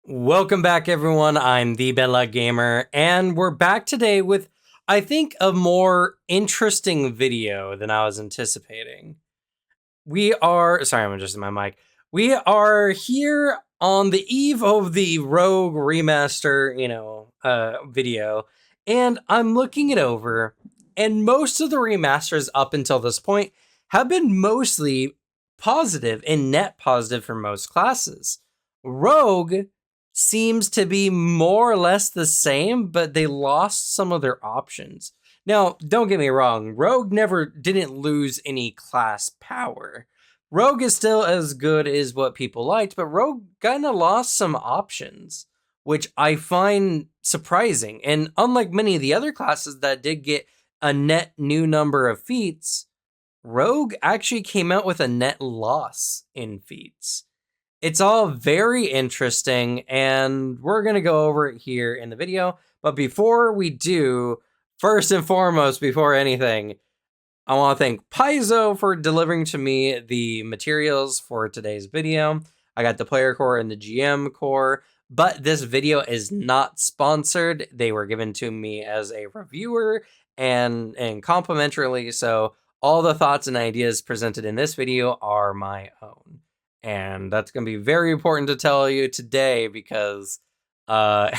Welcome back, everyone. I'm the Bedluck Gamer, and we're back today with, I think, a more interesting video than I was anticipating. Sorry, I'm adjusting my mic. We are here on the eve of the Rogue Remaster, video, and I'm looking it over, and most of the remasters up until this point have been mostly positive and net positive for most classes. Rogue seems to be more or less the same, but they lost some of their options. Now, don't get me wrong, Rogue never didn't lose any class power. Rogue is still as good as what people liked, but Rogue kind of lost some options, which I find surprising. And unlike many of the other classes that did get a net new number of feats, Rogue actually came out with a net loss in feats. It's all very interesting, and we're going to go over it here in the video. But before we do, first and foremost, before anything, I want to thank Paizo for delivering to me the materials for today's video. I got the player core and the GM core, but this video is not sponsored. They were given to me as a reviewer and complimentarily, so all the thoughts and ideas presented in this video are my own. And that's going to be very important to tell you today because I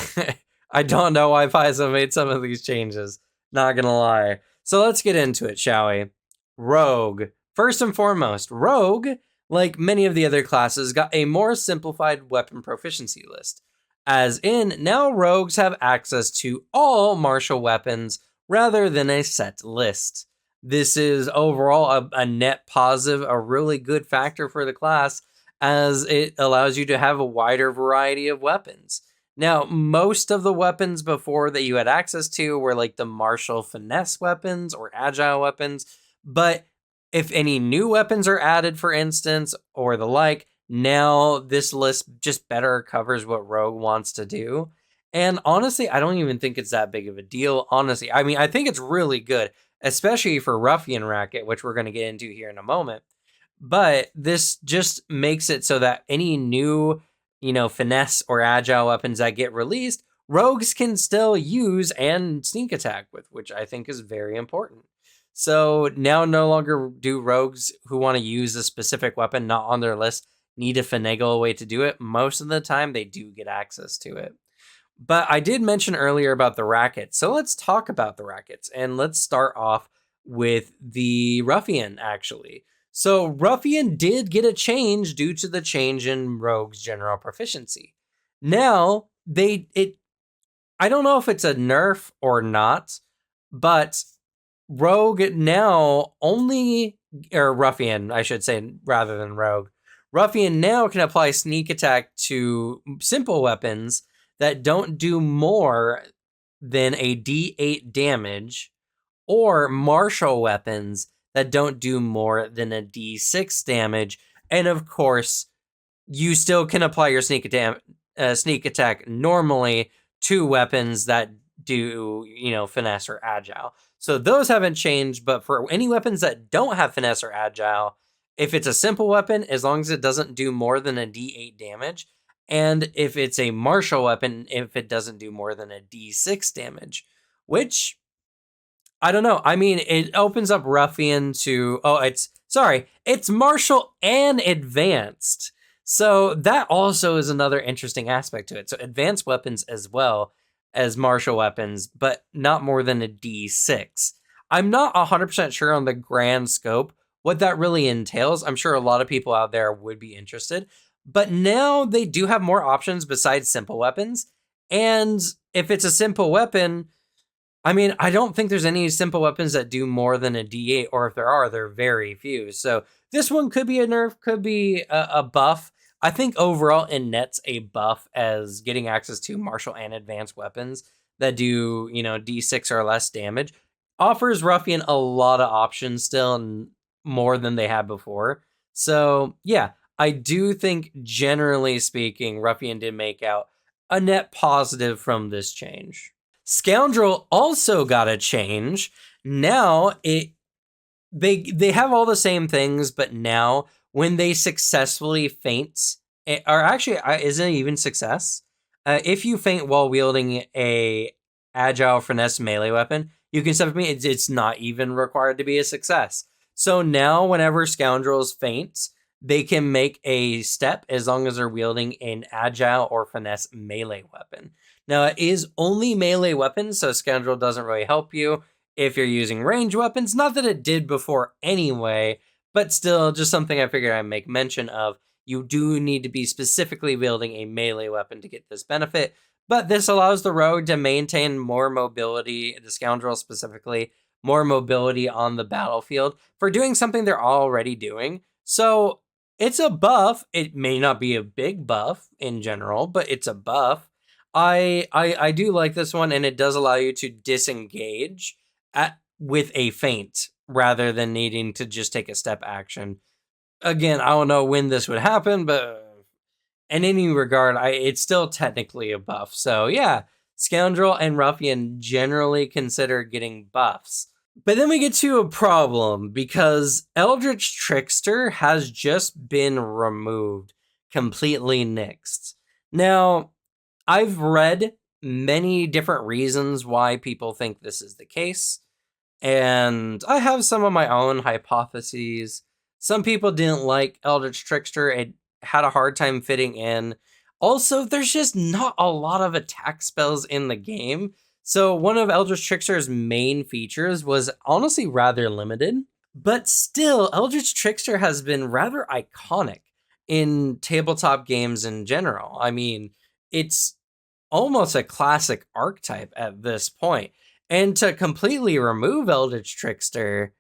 don't know why Paizo made some of these changes. Not going to lie. So let's get into it, shall we? Rogue. First and foremost, Rogue, like many of the other classes, got a more simplified weapon proficiency list. As in, now rogues have access to all martial weapons rather than a set list. This is overall a net positive, a really good factor for the class, as it allows you to have a wider variety of weapons. Now, most of the weapons before that you had access to were like the martial finesse weapons or agile weapons, but if any new weapons are added, for instance, or the like, now this list just better covers what Rogue wants to do. And honestly, I don't even think it's that big of a deal, honestly. I mean, I think it's really good, especially for Ruffian Racket, which we're going to get into here in a moment. But this just makes it so that any new, finesse or agile weapons that get released, rogues can still use and sneak attack with, which I think is very important. So now no longer do rogues who want to use a specific weapon not on their list need to finagle a way to do it. Most of the time, they do get access to it. But I did mention earlier about the rackets. So let's talk about the rackets. And let's start off with the Ruffian, actually. So Ruffian did get a change due to the change in Rogue's general proficiency. Now, I don't know if it's a nerf or not, but Rogue now or Ruffian, I should say, rather than Rogue. Ruffian now can apply sneak attack to simple weapons that don't do more than a D8 damage, or martial weapons that don't do more than a D6 damage. And of course, you still can apply your sneak attack normally to weapons that do, finesse or agile. So those haven't changed, but for any weapons that don't have finesse or agile, if it's a simple weapon, as long as it doesn't do more than a D8 damage, and if it's a martial weapon, if it doesn't do more than a D6 damage, which I don't know. I mean, it opens up Ruffian to, it's martial and advanced. So that also is another interesting aspect to it. So advanced weapons as well as martial weapons, but not more than a D6. I'm not 100% sure on the grand scope, what that really entails. I'm sure a lot of people out there would be interested, but now they do have more options besides simple weapons. And if it's a simple weapon, I mean, I don't think there's any simple weapons that do more than a D8, or if there are, they're very few. So this one could be a nerf, could be a buff. I think overall it nets a buff as getting access to martial and advanced weapons that do, D6 or less damage offers Ruffian a lot of options still, and more than they had before. So yeah, I do think generally speaking, Ruffian did make out a net positive from this change. Scoundrel also got a change. Now they have all the same things, but now when they successfully faint, or actually, isn't it even success? If you faint while wielding a agile finesse melee weapon, you can step with me. It's not even required to be a success. So now, whenever scoundrels faint, they can make a step as long as they're wielding an agile or finesse melee weapon. Now, it is only melee weapons, so scoundrel doesn't really help you if you're using range weapons. Not that it did before anyway, but still, just something I figured I'd make mention of. You do need to be specifically wielding a melee weapon to get this benefit, but this allows the rogue to maintain more mobility, the scoundrel specifically, more mobility on the battlefield for doing something they're already doing. So it's a buff. It may not be a big buff in general, but it's a buff. I do like this one, and it does allow you to disengage with a feint rather than needing to just take a step action. Again, I don't know when this would happen, but in any regard, it's still technically a buff. So yeah, Scoundrel and Ruffian generally consider getting buffs. But then we get to a problem because Eldritch Trickster has just been removed, completely nixed. Now, I've read many different reasons why people think this is the case, and I have some of my own hypotheses. Some people didn't like Eldritch Trickster. It had a hard time fitting in. Also, there's just not a lot of attack spells in the game. So one of Eldritch Trickster's main features was honestly rather limited. But still, Eldritch Trickster has been rather iconic in tabletop games in general. I mean, it's almost a classic archetype at this point. And to completely remove Eldritch Trickster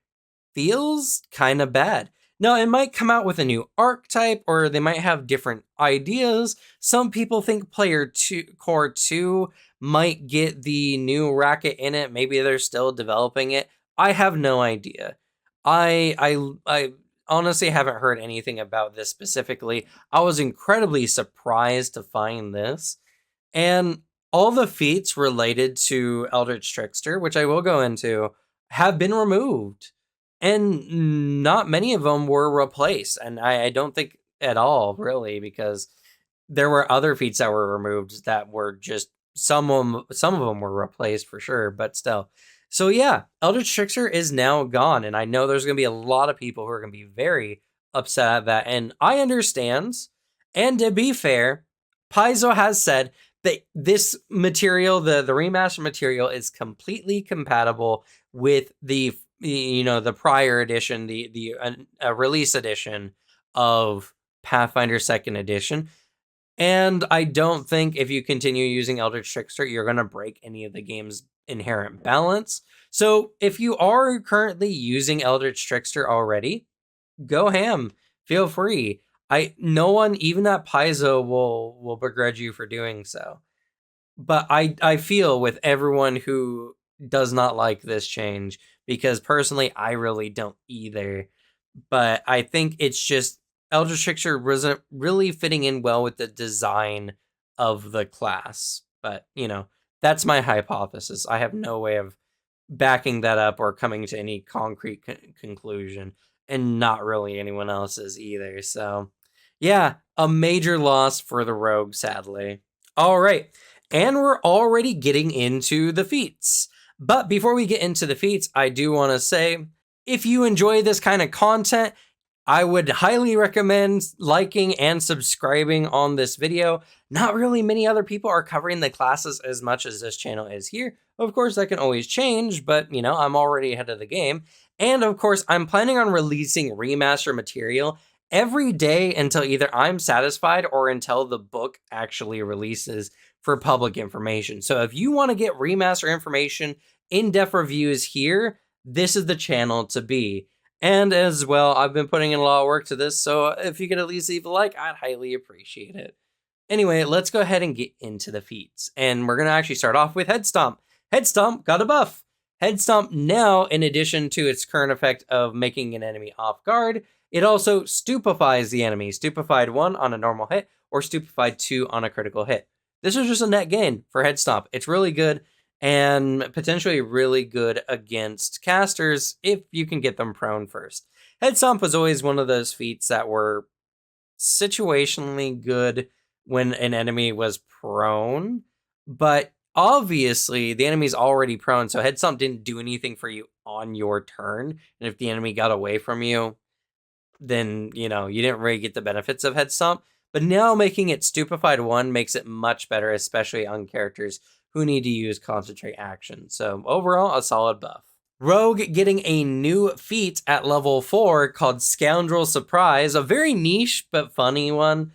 feels kind of bad. Now, it might come out with a new archetype, or they might have different ideas. Some people think Core 2 might get the new Racket in it. Maybe they're still developing it. I have no idea. I honestly haven't heard anything about this specifically. I was incredibly surprised to find this. And all the feats related to Eldritch Trickster, which I will go into, have been removed. And not many of them were replaced. And I don't think at all, really, because there were other feats that were removed that were just some of them were replaced for sure, but still. So yeah, Eldritch Trickster is now gone, and I know there's going to be a lot of people who are going to be very upset at that, and I understand. And to be fair, Paizo has said that this material, the remaster material, is completely compatible with the prior edition, the release edition of Pathfinder 2nd Edition. And I don't think if you continue using Eldritch Trickster, you're going to break any of the game's inherent balance. So if you are currently using Eldritch Trickster already, go ham. Feel free. No one, even at Paizo, will begrudge you for doing so. But I feel with everyone who does not like this change, because personally I really don't either. But I think it's just Eldritch Trickster wasn't really fitting in well with the design of the class. But, that's my hypothesis. I have no way of backing that up or coming to any concrete conclusion, and not really anyone else's either. So, yeah, a major loss for the rogue, sadly. All right, and we're already getting into the feats. But before we get into the feats, I do want to say, if you enjoy this kind of content, I would highly recommend liking and subscribing on this video. Not really many other people are covering the classes as much as this channel is here. Of course, that can always change, but I'm already ahead of the game. And of course, I'm planning on releasing remaster material every day until either I'm satisfied or until the book actually releases for public information. So if you want to get remaster information, in-depth reviews here, this is the channel to be. And as well, I've been putting in a lot of work to this, so if you could at least leave a like, I'd highly appreciate it. Anyway, let's go ahead and get into the feats. And we're going to actually start off with Head Stomp. Head Stomp got a buff. Head Stomp now, in addition to its current effect of making an enemy off guard, it also stupefies the enemy. Stupefied 1 on a normal hit, or Stupefied 2 on a critical hit. This is just a net gain for Head Stomp. It's really good, and potentially really good against casters if you can get them prone first. Head Stomp was always one of those feats that were situationally good when an enemy was prone, but obviously the enemy's already prone, so head stomp didn't do anything for you on your turn. And if the enemy got away from you, then you didn't really get the benefits of head stomp. But now making it stupefied 1 makes it much better, especially on characters who need to use concentrate action. So overall, a solid buff. Rogue getting a new feat at level 4 called Scoundrel Surprise, a very niche but funny one.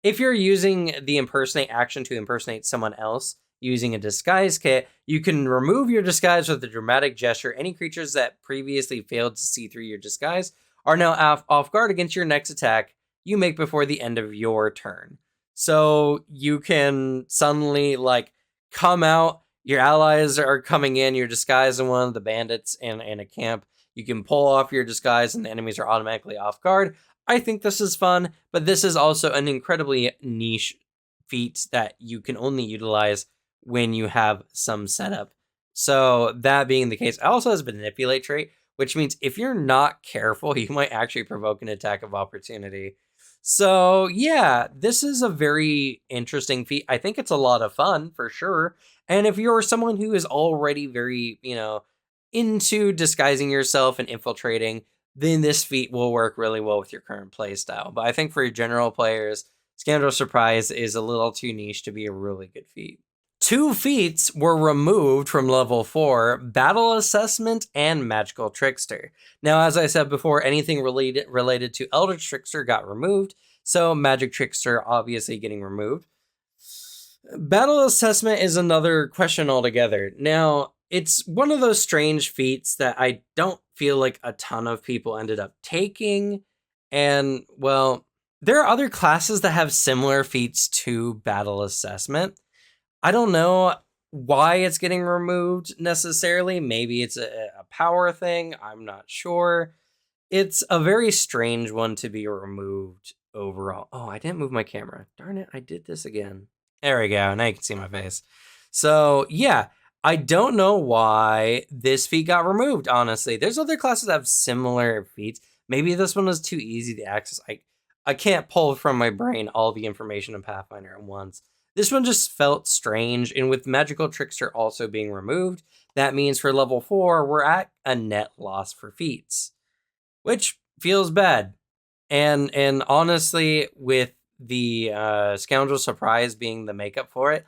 If you're using the impersonate action to impersonate someone else using a disguise kit, you can remove your disguise with a dramatic gesture. Any creatures that previously failed to see through your disguise are now off guard against your next attack you make before the end of your turn. So you can suddenly come out, your allies are coming in, you're disguising one of the bandits in a camp. You can pull off your disguise and the enemies are automatically off guard. I think this is fun, but this is also an incredibly niche feat that you can only utilize when you have some setup. So that being the case, it also has a manipulate trait, which means if you're not careful, you might actually provoke an attack of opportunity. So yeah, this is a very interesting feat. I think it's a lot of fun for sure. And if you're someone who is already very, into disguising yourself and infiltrating, then this feat will work really well with your current playstyle. But I think for your general players, Scoundrel Surprise is a little too niche to be a really good feat. 2 feats were removed from level 4, Battle Assessment and Magical Trickster. Now, as I said before, anything related to Eldritch Trickster got removed, so Magic Trickster obviously getting removed. Battle Assessment is another question altogether. Now, it's one of those strange feats that I don't feel like a ton of people ended up taking, and, well, there are other classes that have similar feats to Battle Assessment. I don't know why it's getting removed necessarily. Maybe it's a power thing. I'm not sure. It's a very strange one to be removed overall. Oh, I didn't move my camera. Darn it, I did this again. There we go. Now you can see my face. So, yeah, I don't know why this feat got removed, honestly. There's other classes that have similar feats. Maybe this one was too easy to access. I can't pull from my brain all the information in Pathfinder at once. This one just felt strange, and with Magical Trickster also being removed, that means for level 4, we're at a net loss for feats, which feels bad. And honestly, with the Scoundrel Surprise being the makeup for it,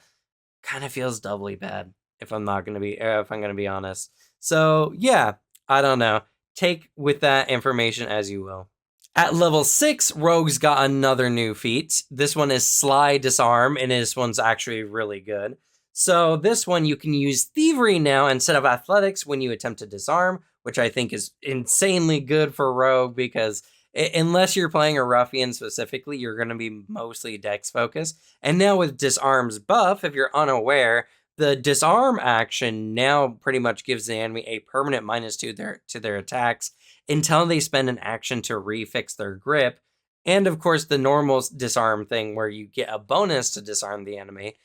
kind of feels doubly bad, if I'm gonna be honest. So yeah, I don't know. Take with that information as you will. At level 6, Rogues got another new feat. This one is Sly Disarm, and this one's actually really good. So this one, you can use Thievery now instead of Athletics when you attempt to disarm, which I think is insanely good for Rogue because unless you're playing a Ruffian specifically, you're going to be mostly Dex focused. And now with Disarm's buff, if you're unaware, the Disarm action now pretty much gives the enemy a permanent -2 to their attacks until they spend an action to refix their grip. And of course, the normal disarm thing where you get a bonus to disarm the enemy.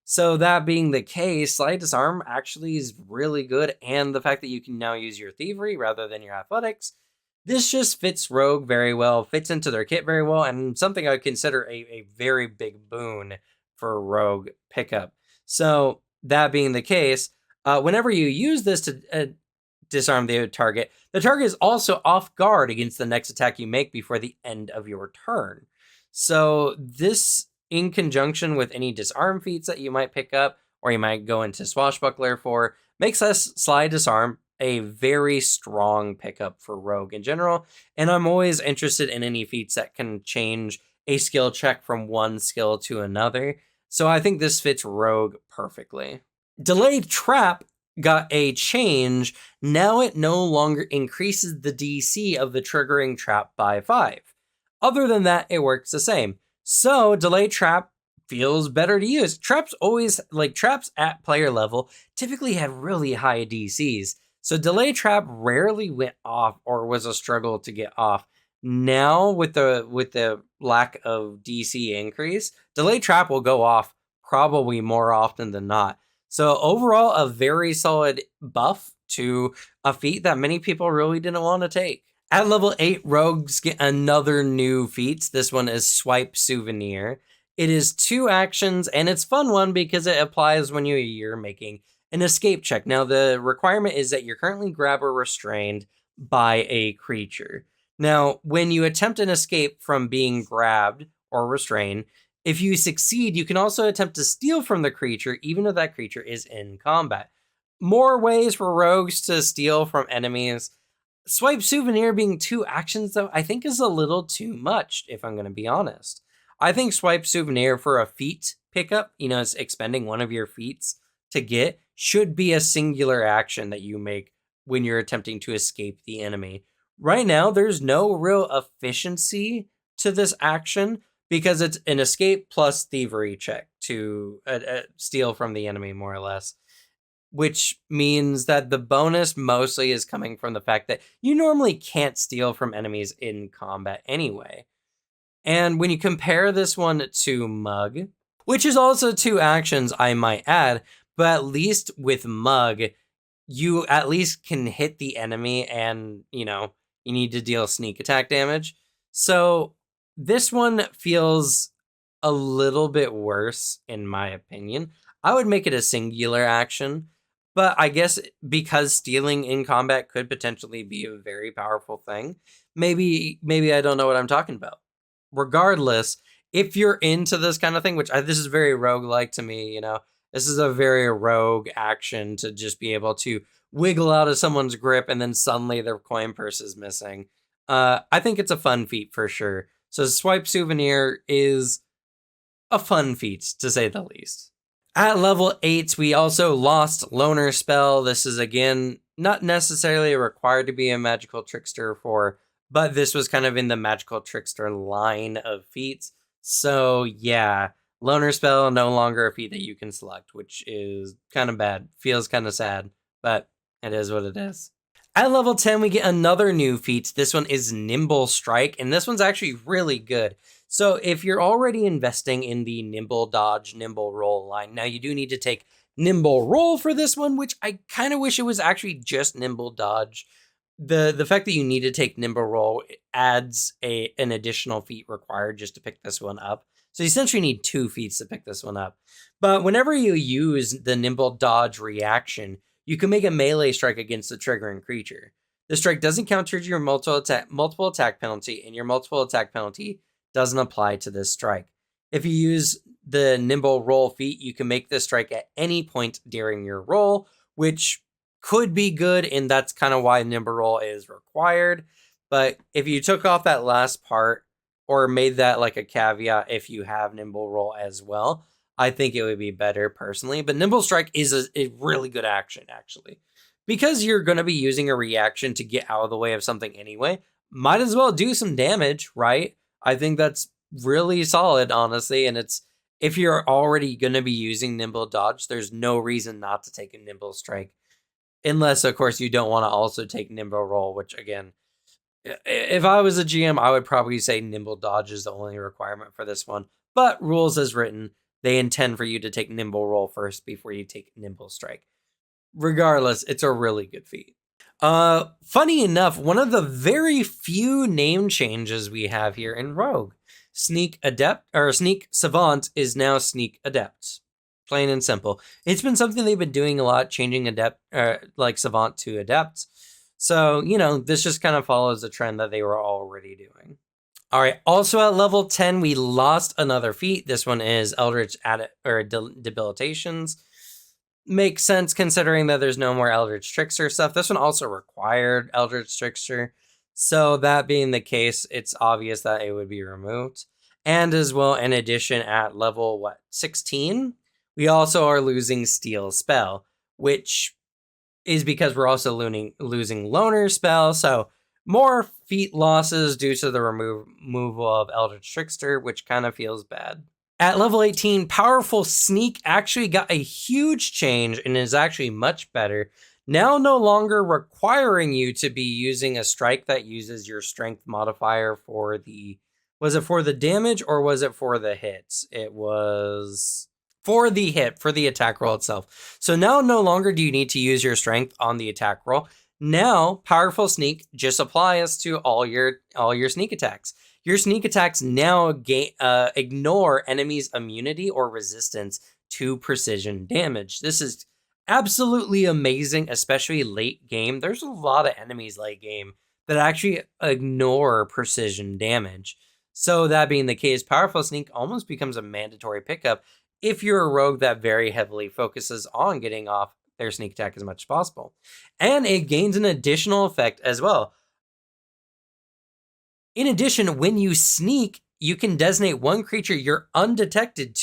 So that being the case, Slight Disarm actually is really good. And the fact that you can now use your Thievery rather than your Athletics, this just fits Rogue very well, fits into their kit very well, and something I would consider a very big boon for Rogue pickup. So that being the case, whenever you use this to disarm the target is also off guard against the next attack you make before the end of your turn. So this, in conjunction with any disarm feats that you might pick up or you might go into Swashbuckler for, makes us Sly Disarm a very strong pickup for Rogue in general. And I'm always interested in any feats that can change a skill check from one skill to another. So I think this fits Rogue perfectly. Delayed Trap got a change. Now it no longer increases the DC of the triggering trap by 5. Other than that, it works the same. So Delayed Trap feels better to use. Traps at player level typically had really high DCs. So Delayed Trap rarely went off or was a struggle to get off. Now with the lack of DC increase, Delayed Trap will go off probably more often than not. So overall, a very solid buff to a feat that many people really didn't want to take. At level 8, Rogues get another new feat. This one is Swipe Souvenir. It is 2 actions, and it's fun one because it applies when you're making an escape check. Now, the requirement is that you're currently grabbed or restrained by a creature. Now, when you attempt an escape from being grabbed or restrained, if you succeed, you can also attempt to steal from the creature, even if that creature is in combat. More ways for rogues to steal from enemies. Swipe Souvenir being 2 actions, though, I think is a little too much, if I'm going to be honest. I think Swipe Souvenir for a feat pickup, it's expending one of your feats to get, should be a singular action that you make when you're attempting to escape the enemy. Right now, there's no real efficiency to this action because it's an escape plus thievery check to steal from the enemy, more or less. Which means that the bonus mostly is coming from the fact that you normally can't steal from enemies in combat anyway. And when you compare this one to Mug, which is also 2 actions, I might add, but at least with Mug, you at least can hit the enemy and, you need to deal sneak attack damage. So this one feels a little bit worse, in my opinion. I would make it a singular action. But I guess because stealing in combat could potentially be a very powerful thing, maybe I don't know what I'm talking about. Regardless, if you're into this kind of thing, which this is very roguelike to me, this is a very rogue action to just be able to wiggle out of someone's grip and then suddenly their coin purse is missing. I think it's a fun feat for sure. So Swipe Souvenir is a fun feat, to say the least. At level 8, we also lost Loner Spell. This is, again, not necessarily required to be a Magical Trickster for, but this was kind of in the Magical Trickster line of feats. So, yeah, Loner Spell, no longer a feat that you can select, which is kind of bad. Feels kind of sad, but it is what it is. At level 10, we get another new feat. This one is Nimble Strike, and this one's actually really good. So if you're already investing in the Nimble Dodge, Nimble Roll line, now you do need to take Nimble Roll for this one, which I kind of wish it was actually just Nimble Dodge. The fact that you need to take Nimble Roll adds an additional feat required just to pick this one up. So you essentially need 2 feats to pick this one up. But whenever you use the Nimble Dodge reaction, you can make a melee strike against the triggering creature. The strike doesn't counter your multiple attack penalty, and your multiple attack penalty doesn't apply to this strike. If you use the Nimble Roll feat, you can make this strike at any point during your roll, which could be good, and that's kind of why Nimble Roll is required. But if you took off that last part, or made that like a caveat if you have Nimble Roll as well, I think it would be better personally. But Nimble Strike is a really good action, actually. Because you're going to be using a reaction to get out of the way of something anyway, might as well do some damage, right? I think that's really solid, honestly. And if you're already going to be using Nimble Dodge, there's no reason not to take a Nimble Strike. Unless, of course, you don't want to also take Nimble Roll, which, again, if I was a GM, I would probably say Nimble Dodge is the only requirement for this one. But rules as written, they intend for you to take Nimble Roll first before you take Nimble Strike. Regardless, it's a really good feat. Funny enough, one of the very few name changes we have here in Rogue, Sneak Savant is now Sneak Adept. Plain and simple. It's been something they've been doing a lot, changing Savant to Adept. So, this just kind of follows the trend that they were already doing. All right, also at level 10, we lost another feat. This one is Eldritch Debilitations. Makes sense considering that there's no more Eldritch Trickster stuff. This one also required Eldritch Trickster. So that being the case, it's obvious that it would be removed. And as well, in addition, at level, 16? We also are losing Steal Spell, which is because we're also losing Loner Spell. So more feat losses due to the removal of Eldritch Trickster, which kind of feels bad. At level 18, Powerful Sneak actually got a huge change and is actually much better. Now no longer requiring you to be using a strike that uses your strength modifier for the... Was it for the damage or was it for the hits? It was for the hit, for the attack roll itself. So now no longer do you need to use your strength on the attack roll. Now, Powerful Sneak just applies to all your sneak attacks. Your sneak attacks now ignore enemies' immunity or resistance to precision damage. This is absolutely amazing, especially late game. There's a lot of enemies late game that actually ignore precision damage. So that being the case, Powerful Sneak almost becomes a mandatory pickup if you're a rogue that very heavily focuses on getting off their sneak attack as much as possible. And it gains an additional effect as well. In addition, when you sneak, you can designate one creature you're undetected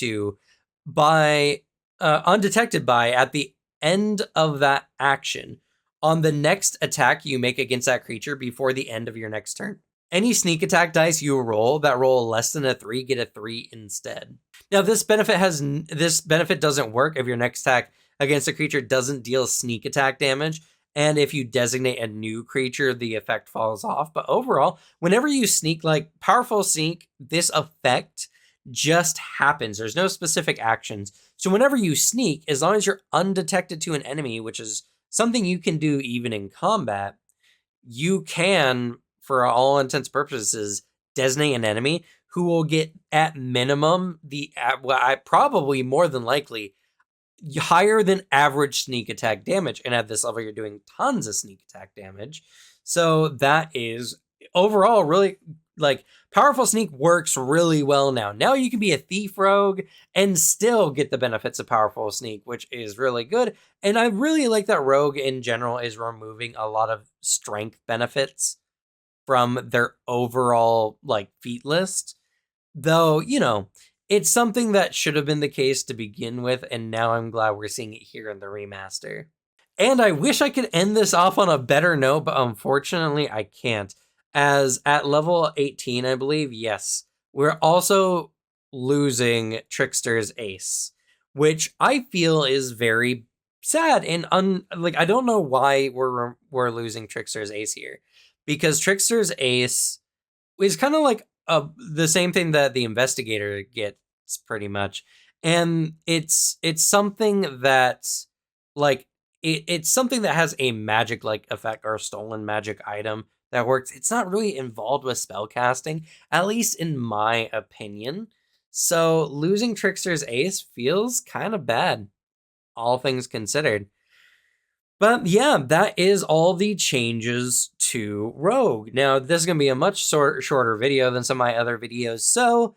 by at the end of that action on the next attack you make against that creature before the end of your next turn. Any sneak attack dice you roll that roll less than a 3 get a 3 instead. Now this benefit doesn't work if your next attack against a creature doesn't deal sneak attack damage, and if you designate a new creature, the effect falls off. But overall, whenever you sneak, like Powerful Sneak, this effect just happens. There's no specific actions. So whenever you sneak, as long as you're undetected to an enemy, which is something you can do even in combat, you can, for all intents and purposes, designate an enemy who will get at minimum probably more than likely higher than average sneak attack damage. And at this level, you're doing tons of sneak attack damage. So that is overall really, like, Powerful Sneak works really well now. Now you can be a thief rogue and still get the benefits of Powerful Sneak, which is really good. And I really like that rogue in general is removing a lot of strength benefits from their overall, like, feat list. Though, you know, it's something that should have been the case to begin with, and now I'm glad we're seeing it here in the remaster. And I wish I could end this off on a better note, but unfortunately I can't. As at level 18, I believe, yes, we're also losing Trickster's Ace, which I feel is very sad and I don't know why we're losing Trickster's Ace here, because Trickster's Ace is kind of like the same thing that the Investigator gets pretty much, and it's something that, like, it's something that has a magic like effect or a stolen magic item that works. It's not really involved with spell casting, at least in my opinion. So losing Trickster's Ace feels kind of bad, all things considered. But yeah, that is all the changes to Rogue. Now, this is going to be a much shorter video than some of my other videos. So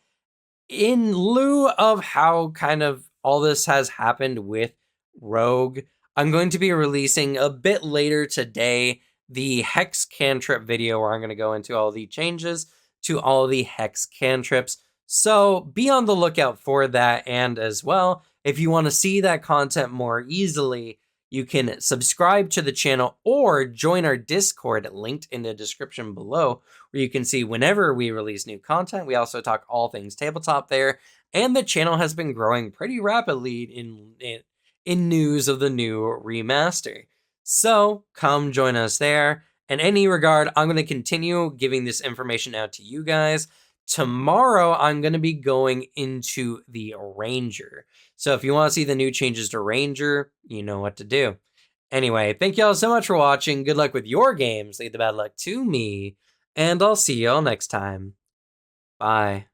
in lieu of how kind of all this has happened with Rogue, I'm going to be releasing a bit later today the Hex Cantrip video, where I'm going to go into all the changes to all the Hex Cantrips. So be on the lookout for that. And as well, if you want to see that content more easily, you can subscribe to the channel or join our Discord linked in the description below, where you can see whenever we release new content. We also talk all things tabletop there, and the channel has been growing pretty rapidly in news of the new remaster. So come join us there. In any regard, I'm going to continue giving this information out to you guys. Tomorrow, I'm going to be going into the Ranger. So if you want to see the new changes to Ranger, you know what to do. Anyway, thank y'all so much for watching. Good luck with your games. Leave the bad luck to me. And I'll see y'all next time. Bye.